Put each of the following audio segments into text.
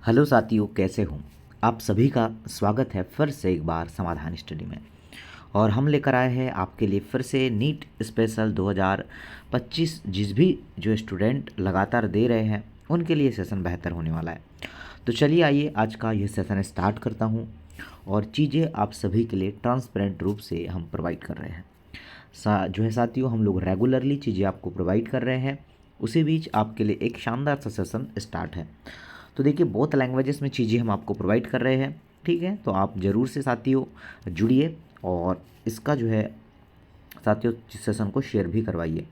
Hello साथियों, कैसे हो? आप सभी का स्वागत है फिर से एक बार समाधान स्टडी में। और हम लेकर आए हैं आपके लिए फिर से नीट स्पेशल 2025। जिस भी जो स्टूडेंट लगातार दे रहे हैं उनके लिए सेशन बेहतर होने वाला है। तो चलिए आइए आज का यह सेशन स्टार्ट करता हूं। और चीज़ें आप सभी के लिए ट्रांसपेरेंट रूप से हम प्रोवाइड कर रहे हैं। जो है साथियों, हम लोग रेगुलरली चीज़ें आपको प्रोवाइड कर रहे हैं। उसी बीच आपके लिए एक शानदार सा सेशन स्टार्ट है। तो देखिए, बहुत लैंग्वेजेस में चीज़ें हम आपको प्रोवाइड कर रहे हैं। ठीक है, तो आप ज़रूर से साथियों जुड़िए और इसका जो है साथियों सेशन को शेयर भी करवाइए।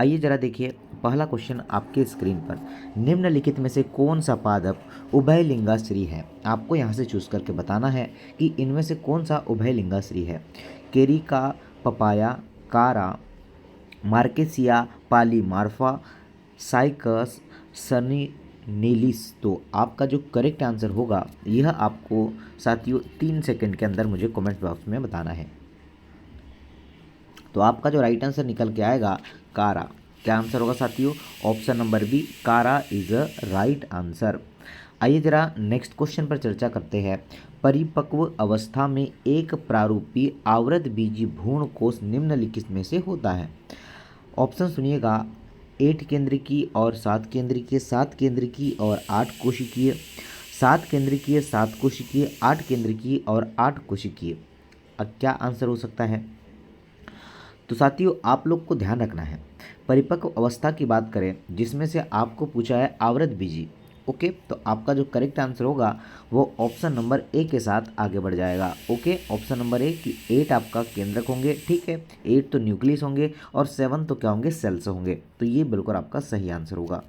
आइए ज़रा देखिए, पहला क्वेश्चन आपके स्क्रीन पर। निम्नलिखित में से कौन सा पादप उभयलिंगाश्री है? आपको यहाँ से चूज करके बताना है कि इनमें से कौन सा उभयलिंगाश्री है। केरिका, पपाया, कारा, मार्केसिया, पालीमार्फा, साइकस, सनी नीलिस। तो आपका जो करेक्ट आंसर होगा यह आपको साथियों 3 सेकंड के अंदर मुझे कमेंट बॉक्स में बताना है। तो आपका जो राइट आंसर निकल के आएगा कारा। क्या आंसर होगा साथियों? ऑप्शन नंबर बी, कारा इज अ राइट आंसर। आइए जरा नेक्स्ट क्वेश्चन पर चर्चा करते हैं। परिपक्व अवस्था में एक प्रारूपी आवृत बीजी भ्रूणकोश निम्नलिखित में से होता है। ऑप्शन सुनिएगा, 8 केंद्रिकी और 7 केंद्रिकीय, 7 केंद्रिकी और 8 कोशिकीय, 7 केंद्रिकीय, 7 कोशिकीय, 8 केंद्रिकीय और 8 कोशिकीय। अब क्या आंसर हो सकता है? तो साथियों आप लोग को ध्यान रखना है, परिपक्व अवस्था की बात करें जिसमें से आपको पूछा है आवृत बीजी। ओके, तो आपका जो करेक्ट आंसर होगा वो ऑप्शन नंबर ए के साथ आगे बढ़ जाएगा। ओके, ऑप्शन नंबर ए कि 8 आपका केंद्रक होंगे। ठीक है, 8 तो न्यूक्लियस होंगे और 7 तो क्या होंगे? सेल्स होंगे। तो ये बिल्कुल आपका सही आंसर होगा।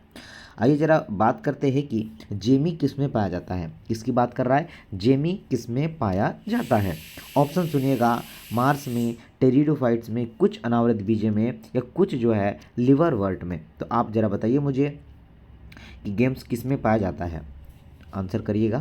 आइए जरा बात करते हैं कि जेमी किस में पाया जाता है। किसकी बात कर रहा है? जेमी किस में पाया जाता है? ऑप्शन सुनिएगा, मार्स में, टेरिडोफाइट्स में, कुछ अनावृत बीजे में या कुछ जो है लिवरवर्ट में। तो आप जरा बताइए मुझे कि गेम्स किस में पाया जाता है। आंसर करिएगा।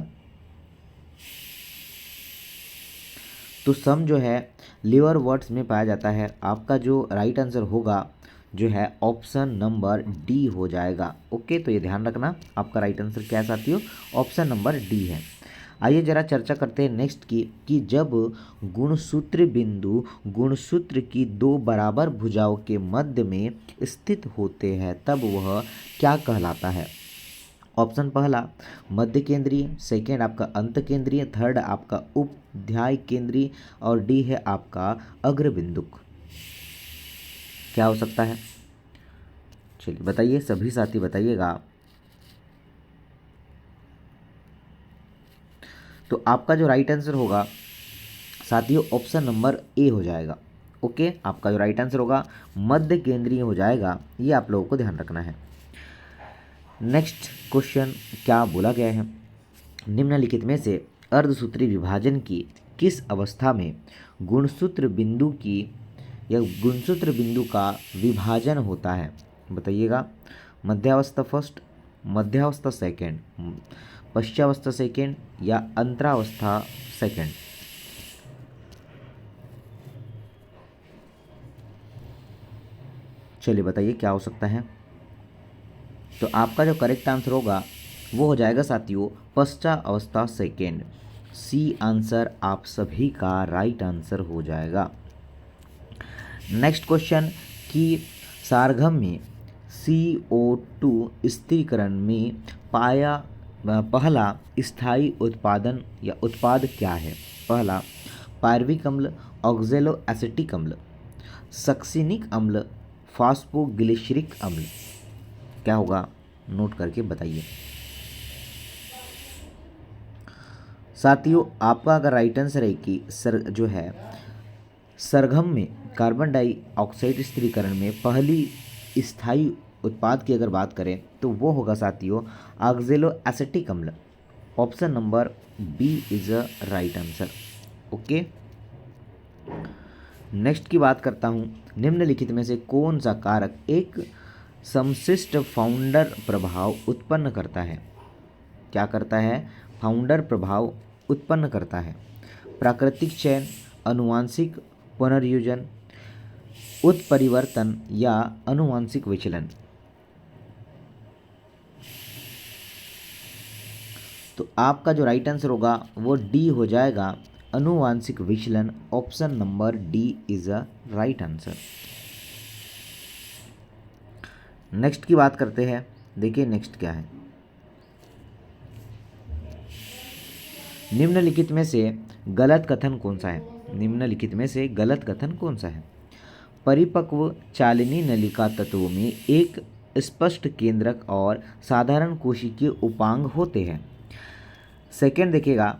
तो सम जो है लिवरवर्ट्स में पाया जाता है। आपका जो राइट आंसर होगा जो है ऑप्शन नंबर डी हो जाएगा। ओके, तो ये ध्यान रखना, आपका राइट आंसर क्या है साथियों? ऑप्शन नंबर डी है। आइए जरा चर्चा करते हैं नेक्स्ट की कि जब गुणसूत्र बिंदु गुणसूत्र की 2 बराबर भुजाओं के मध्य में स्थित होते हैं तब वह क्या कहलाता है। ऑप्शन पहला मध्य केंद्रीय, सेकेंड आपका अंत केंद्रीय, थर्ड आपका उपध्याय केंद्रीय और डी है आपका अग्र बिंदुक। क्या हो सकता है? चलिए बताइए, सभी साथी बताइएगा। तो आपका जो राइट आंसर होगा साथियों ऑप्शन नंबर ए हो जाएगा। ओके, आपका जो राइट आंसर होगा मध्य केंद्रीय हो जाएगा। ये आप लोगों को ध्यान रखना है। नेक्स्ट क्वेश्चन क्या बोला गया है? निम्नलिखित में से अर्धसूत्री विभाजन की किस अवस्था में गुणसूत्र बिंदु की या गुणसूत्र बिंदु का विभाजन होता है? बताइएगा। मध्यावस्था फर्स्ट, मध्यावस्था सेकेंड, पश्चावस्था सेकेंड या अंतरावस्था सेकेंड। चलिए बताइए क्या हो सकता है। तो आपका जो करेक्ट आंसर होगा वो हो जाएगा साथियों पश्चात अवस्था सेकेंड। सी आंसर आप सभी का राइट आंसर हो जाएगा। नेक्स्ट क्वेश्चन कि सारगम में CO2 स्थिरीकरण में पाया पहला स्थायी उत्पादन या उत्पाद क्या है? पहला पायरविक अम्ल, ऑक्जेलो एसिटिक अम्ल, सक्सिनिक अम्ल, फास्फोग्लिसरिक अम्ल। क्या होगा? नोट करके बताइए साथियों। आपका अगर राइट आंसर है कि सर जो है सरगम में कार्बन डाइऑक्साइड स्थिरीकरण में पहली स्थायी उत्पाद की अगर बात करें तो वो होगा साथियों ऑक्जेलो एसिटिक अम्ल। Option number B is a right answer. Okay, next की बात करता हूँ। निम्नलिखित में से कौन सा कारक एक समशिष्ट फाउंडर प्रभाव उत्पन्न करता है? क्या करता है? फाउंडर प्रभाव उत्पन्न करता है। प्राकृतिक चयन, अनुवांशिक पुनर्योजन, उत्परिवर्तन या अनुवांशिक विचलन। तो आपका जो राइट आंसर होगा वो डी हो जाएगा, अनुवांशिक विचलन। Option number D is a right answer. Next की बात करते हैं। देखिए नेक्स्ट क्या है। निम्नलिखित में से गलत कथन कौन सा है? निम्नलिखित में से गलत कथन कौन सा है? परिपक्व चालिनी नलिका तत्वों में एक स्पष्ट केंद्रक और साधारण कोशिकीय उपांग होते हैं। सेकेंड देखिएगा,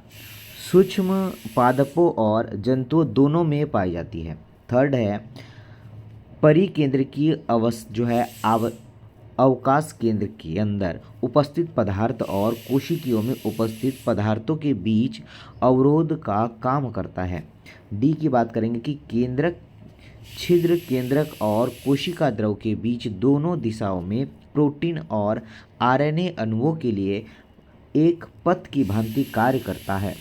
सूक्ष्म पादपों और जंतुओं दोनों में पाई जाती है। थर्ड है, परिकेंद्रकीय जो है अवकाश केंद्र के अंदर उपस्थित पदार्थ और कोशिकीयों में उपस्थित पदार्थों के बीच अवरोध का काम करता है। डी की बात करेंगे कि केंद्रक, छिद्र केंद्रक और कोशिका द्रव के बीच दोनों दिशाओं में प्रोटीन और आरएनए अणुओं के लिए एक पथ की भांति कार्य करता है।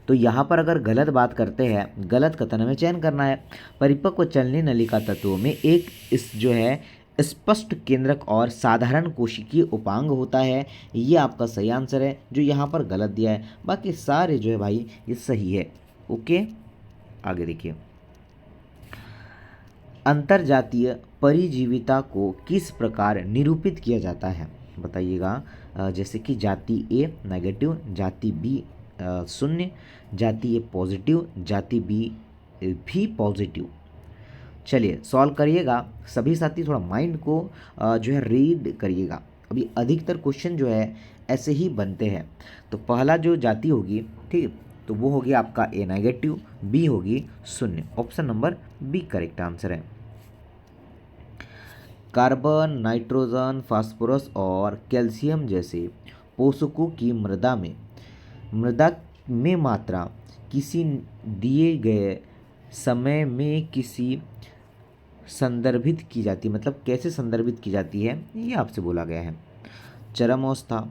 तो यहाँ पर अगर गलत बात करते हैं, गलत कथन हमें चयन करना है। परिपक्व चलनी नलिका तत्वों में एक जो है स्पष्ट केंद्रक और साधारण कोशिकीय उपांग होता है। ये आपका सही आंसर है, जो यहाँ पर गलत दिया है। बाकी सारे जो है भाई ये सही है। ओके, आगे देखिए। अंतरजातीय परिजीविता को किस प्रकार निरूपित किया जाता है? बताइएगा। जैसे कि जाति ए नेगेटिव, जाति बी शून्य, जाति ए पॉजिटिव, जाति बी भी पॉजिटिव। चलिए सॉल्व करिएगा। सभी साथी थोड़ा माइंड को जो है रीड करिएगा। अभी अधिकतर क्वेश्चन जो है ऐसे ही बनते हैं। तो पहला जो जाति होगी, ठीक है, तो वो होगी आपका ए नेगेटिव, बी होगी शून्य। Option number B correct answer है। कार्बन, नाइट्रोजन, फास्फोरस और कैल्शियम जैसे पोषकों की मृदा में मात्रा किसी दिए गए समय में किसी संदर्भित की जाती है। मतलब कैसे संदर्भित की जाती है, ये आपसे बोला गया है। चरम अवस्था,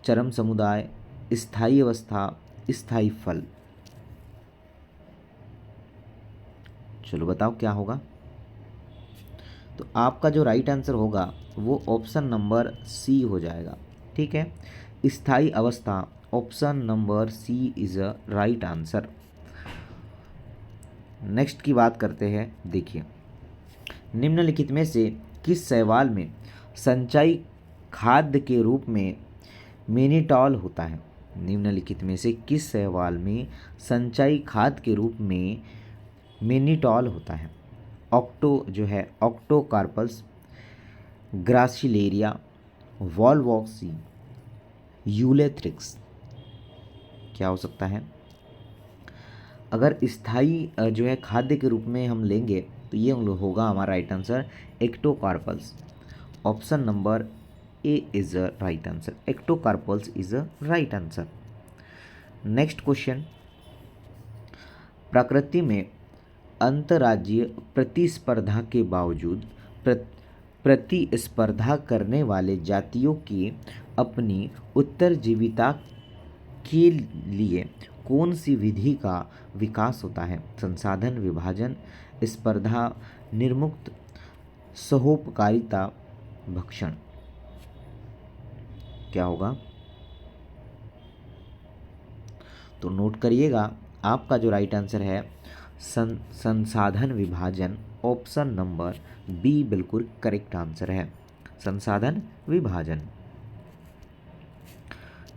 चरम समुदाय, स्थायी अवस्था, स्थायी फल। चलो बताओ क्या होगा। तो आपका जो राइट आंसर होगा वो ऑप्शन नंबर सी हो जाएगा। ठीक है, स्थायी अवस्था। Option number C is a right answer. Next की बात करते हैं। देखिए, निम्नलिखित में से किस शैवाल में संचयी खाद्य के रूप में मेनिटॉल होता है? निम्नलिखित में से किस शैवाल में संचयी खाद्य के रूप में मेनिटॉल होता है? जो है ऑक्टोकार्पस, ग्रासिलेरिया, वॉलवॉक्सी, यूलेथ्रिक्स। क्या हो सकता है? अगर स्थायी जो है खाद्य के रूप में हम लेंगे तो ये होगा हमारा right answer ectocarpales. Option number A is a right answer. Ectocarpales is a right answer. Next question, प्रकृति में अंतर्राज्यीय प्रतिस्पर्धा के बावजूद प्रतिस्पर्धा करने वाले जातियों की अपनी उत्तरजीविता के लिए कौन सी विधि का विकास होता है? संसाधन विभाजन, स्पर्धा निर्मुक्त, सहोपकारिता, भक्षण। क्या होगा? तो नोट करिएगा, आपका जो राइट आंसर है संसाधन विभाजन। ऑप्शन नंबर बी बिल्कुल करेक्ट आंसर है, संसाधन विभाजन।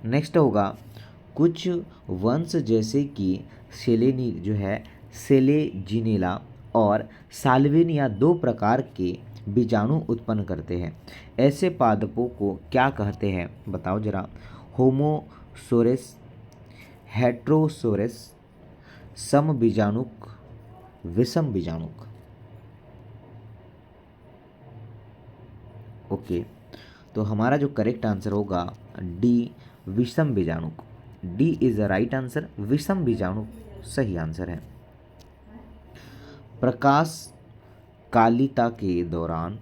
नेक्स्ट होगा, कुछ वंश जैसे कि सेलेनी जो है सेलेजिनेला और साल्विनिया दो प्रकार के बीजाणु उत्पन्न करते हैं। ऐसे पादपों को क्या कहते हैं? बताओ जरा। होमोसोरस, हेट्रोसोरस, सम बीजाणुक, विषम बीजाणुक। ओके, तो हमारा जो करेक्ट आंसर होगा डी विषम बीजाणुक। D is the right answer. विषम बीजाणु सही आंसर है। प्रकाश कालिता के दौरान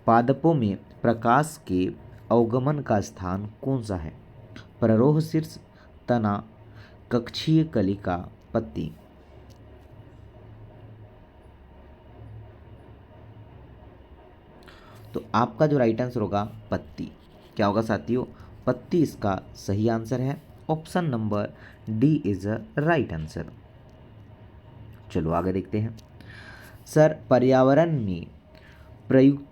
पादपों में प्रकाश के अवगमन का स्थान कौन सा है? प्ररोह शीर्ष, तना, कक्षीय कलिका, पत्ती। तो आपका जो राइट आंसर होगा पत्ती। क्या होगा साथियों? पत्ती इसका सही आंसर है। Option number D is a right answer. चलो आगे देखते हैं। सर, पर्यावरण में प्रयुक्त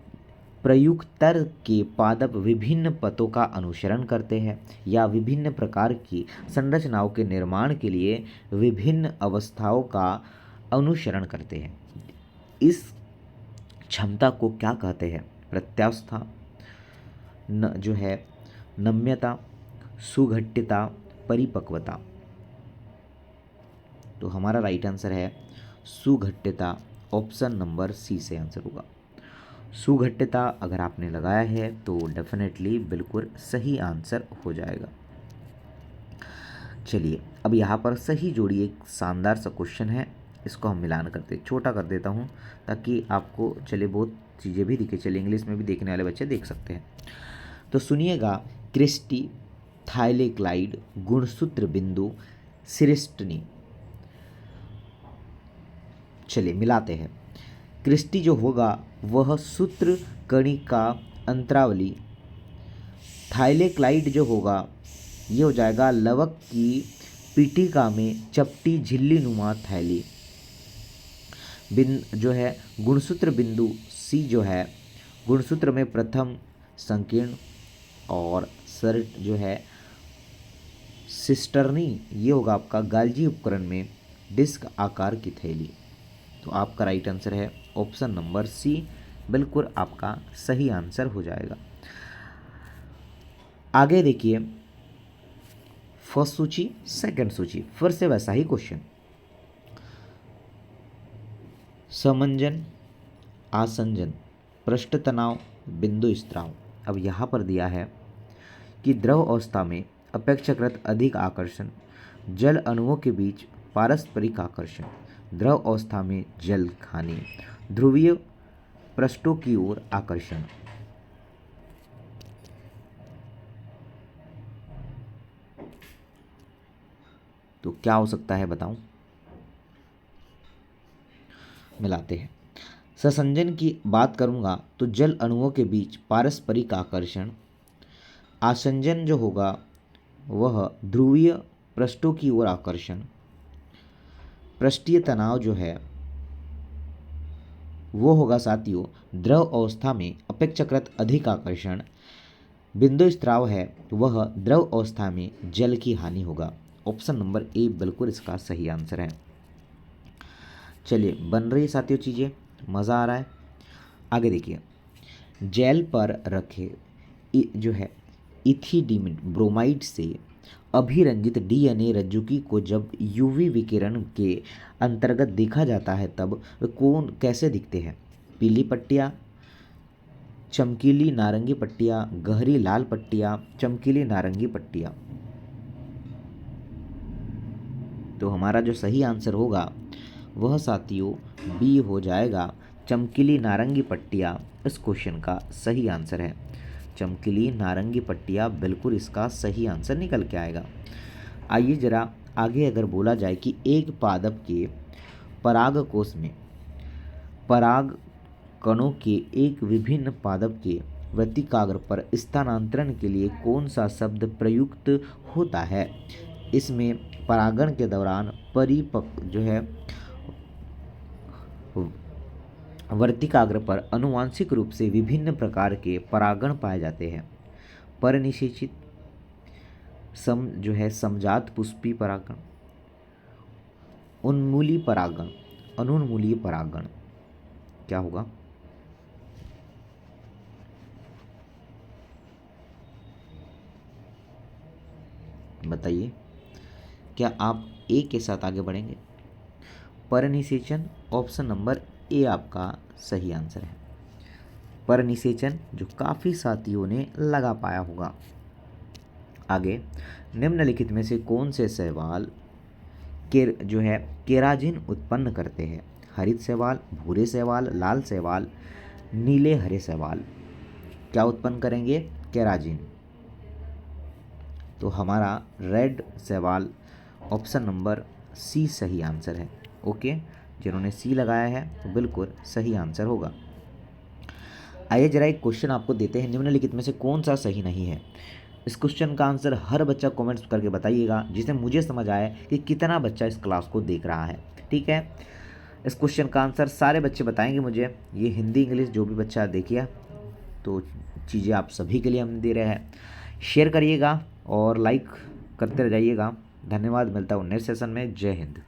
प्रयुक्तर के पादप विभिन्न पथों का अनुसरण करते हैं या विभिन्न प्रकार की संरचनाओं के निर्माण के लिए विभिन्न अवस्थाओं का अनुसरण करते हैं। इस क्षमता को क्या कहते हैं? प्रत्यावस्था, जो है नम्यता, सुघट्यता, परिपक्वता। तो हमारा राइट आंसर है सुघट्यता। ऑप्शन नंबर सी से आंसर होगा। सुघट्यता अगर आपने लगाया है तो डेफिनेटली बिल्कुल सही आंसर हो जाएगा। चलिए अब यहाँ पर सही जोड़ी एक शानदार सा क्वेश्चन है, इसको हम मिलान करते, छोटा कर देता हूँ ताकि आपको चले बहुत चीज़ें भी दिखे, चले इंग्लिश में भी देखने वाले बच्चे देख सकते हैं। तो सुनिएगा, क्रिस्टी, थाइलेक्लाइड, गुणसूत्र बिंदु, सिरिस्टनी। चलिए मिलाते हैं। क्रिस्टी जो होगा वह सूत्र कणिका अंतरावली। थाइलेक्लाइड जो होगा ये हो जाएगा लवक की पीठिका में चपटी झिल्ली नुमा थैली। जो है गुणसूत्र बिंदु सी जो है गुणसूत्र में प्रथम संकीर्ण, और सर जो है सिस्टर्नी ये होगा आपका गाल्जी उपकरण में डिस्क आकार की थैली। तो आपका राइट आंसर है ऑप्शन नंबर सी, बिल्कुल आपका सही आंसर हो जाएगा। आगे देखिए, फर्स्ट सूची सेकंड सूची, फिर से वैसा ही क्वेश्चन। समंजन, आसंजन, पृष्ठ तनाव, बिंदु स्त्राव। अब यहाँ पर दिया है कि द्रव अवस्था में अपेक्षाकृत अधिक आकर्षण, जल अणुओं के बीच पारस्परिक आकर्षण, द्रव अवस्था में जल हानि, ध्रुवीय पृष्ठों की ओर आकर्षण। तो क्या हो सकता है बताऊं? मिलाते हैं। ससंजन की बात करूंगा तो जल अणुओं के बीच पारस्परिक आकर्षण। आसंजन जो होगा वह ध्रुवीय पृष्ठों की ओर आकर्षण। पृष्ठीय तनाव जो है वो होगा साथियों द्रव अवस्था में अपेक्षाकृत अधिक आकर्षण। बिंदु स्त्राव है वह द्रव अवस्था में जल की हानि होगा। ऑप्शन नंबर ए बिल्कुल इसका सही आंसर है। चलिए बन रही है साथियों चीज़ें, मज़ा आ रहा है। आगे देखिए, जेल पर रखे जो है इथिडीमिन ब्रोमाइड से अभिरंजित डीएनए रज्जुकी को जब यूवी विकिरण के अंतर्गत देखा जाता है तब वे कौन कैसे दिखते हैं? पीली पट्टियाँ, चमकीली नारंगी पट्टियाँ, गहरी लाल पट्टियाँ, चमकीली नारंगी पट्टियाँ। तो हमारा जो सही आंसर होगा वह साथियों बी हो जाएगा, चमकीली नारंगी पट्टियाँ इस क्वेश्चन का सही आंसर है। चमकीली नारंगी पट्टियाँ बिल्कुल इसका सही आंसर निकल के आएगा। आइए जरा आगे अगर बोला जाए कि एक पादप के परागकोश में पराग कणों के एक विभिन्न पादप के वर्तिकाग्र पर स्थानांतरण के लिए कौन सा शब्द प्रयुक्त होता है? इसमें परागण के दौरान परिपक्व जो है वर्तिकाग्र पर आनुवांशिक रूप से विभिन्न प्रकार के परागण पाए जाते हैं। परनिषेचित, जो है समजात पुष्पी परागण, उन्मूली परागण, अनुन्मूलीय परागण। क्या होगा? बताइए, क्या आप ए के साथ आगे बढ़ेंगे? परनिषेचन, ऑप्शन नंबर ए आपका सही आंसर है। परनिषेचन जो काफ़ी साथियों ने लगा पाया होगा। आगे, निम्नलिखित में से कौन से शैवाल जो है केराजिन उत्पन्न करते हैं? हरित शैवाल, भूरे शैवाल, लाल शैवाल, नीले हरे शैवाल। क्या उत्पन्न करेंगे? केराजिन। तो हमारा रेड शैवाल, ऑप्शन नंबर सी सही आंसर है। ओके, जिन्होंने सी लगाया है तो बिल्कुल सही आंसर होगा। आइए जरा एक क्वेश्चन आपको देते हैं, निम्नलिखित में से कौन सा सही नहीं है? इस क्वेश्चन का आंसर हर बच्चा कमेंट्स करके बताइएगा, जिससे मुझे समझ आए कि कितना बच्चा इस क्लास को देख रहा है। ठीक है, इस क्वेश्चन का आंसर सारे बच्चे बताएंगे मुझे। ये हिंदी इंग्लिश जो भी बच्चा देखिए, तो चीज़ें आप सभी के लिए हम दे रहे हैं। शेयर करिएगा और लाइक करते रह जाइएगा। धन्यवाद, मिलता हूँ नेक्स्ट सेशन में। जय हिंद।